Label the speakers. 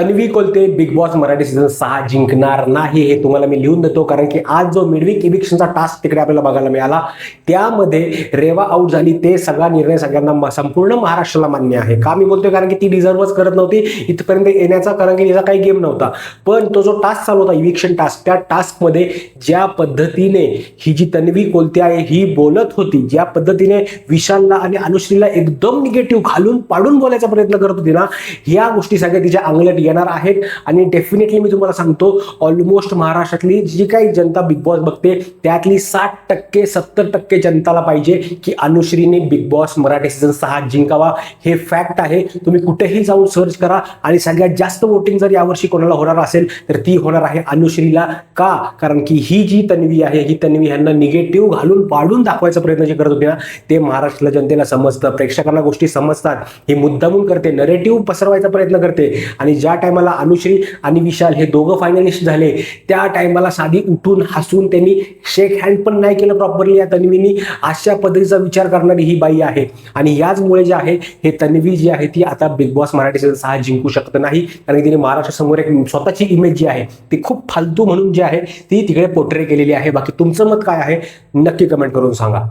Speaker 1: Tanvi Kolte big boss Marathi season 6 जिंकणार नाही हे तुम्हाला मी लिहून देतो, कारण की आज जो मिडवीक इविक्शनचा टास्क तिकडे आपल्याला बघायला मिळाला त्यामध्ये रेवा आउट झाली. ते सगळा निर्णय सगळ्यांना संपूर्ण महाराष्ट्राला मान्य आहे. का मी बोलतोय, कारण की ती डिझर्वच करत नव्हती इथपर्यंत येण्याचा, कारण की तिचा काही गेम नव्हता. पण तो जो टास्क चालू होता इविक्शन टास्क, त्या टास्कमध्ये ज्या पद्धतीने ही जी तन्वी कोलते आहे ही बोलत होती, ज्या पद्धतीने विशालला आणि अनुश्रीला एकदम निगेटिव्ह घालून पाडून बोलायचा प्रयत्न करत होती ना, या गोष्टी सगळ्या तिच्या अंगलट येणार आहेत. आणि डेफिनेटली मी तुम्हाला सांगतो, ऑलमोस्ट महाराष्ट्रातली जी काही जनता बिग बॉस बघते त्यातली 60% 70% जनताला पाहिजे की अनुश्रीने बिग बॉस मराठी सीझन 6 जिंकावा. हे फॅक्ट आहे. तुम्ही कुठेही जाऊन सर्च करा आणि सगळ्यात जास्त वोटिंग जर यावर्षी कोणाला होणार असेल तर ती होणार आहे अनुश्रीला. का? कारण की ही जी तन्वी आहे, ही तन्वी ह्यांना निगेटिव्ह घालून पाडून दाखवायचा प्रयत्न जे करत होते ना, ते महाराष्ट्राला जनतेला समजतं, प्रेक्षकांना गोष्टी समजतात. ही मुद्दामून करते, नरेटिव्ह पसरवायचा प्रयत्न करते. आणि ज्या टायमाला अनुश्री आणि विशाल हे दोघं फायनलिस्ट झाले त्या टायमाला साधी उठून हसून त्यांनी शेक हँड पण नाही केलं प्रॉपरली या तन्वीनी. अशा पद्धतीचा विचार करणारी ही बाई आहे. आणि याचमुळे जे आहे हे तन्वी जी आहे ती आता बिग बॉस मराठी सीझन 6 जिंकू शकत नाही, कारण तिने महाराष्ट्रासमोर एक स्वतःची इमेज जी आहे ती खूप फालतू म्हणून जी आहे ती तिकडे पोर्ट्रे केलेली आहे. बाकी तुमचं मत काय आहे नक्की कमेंट करून सांगा.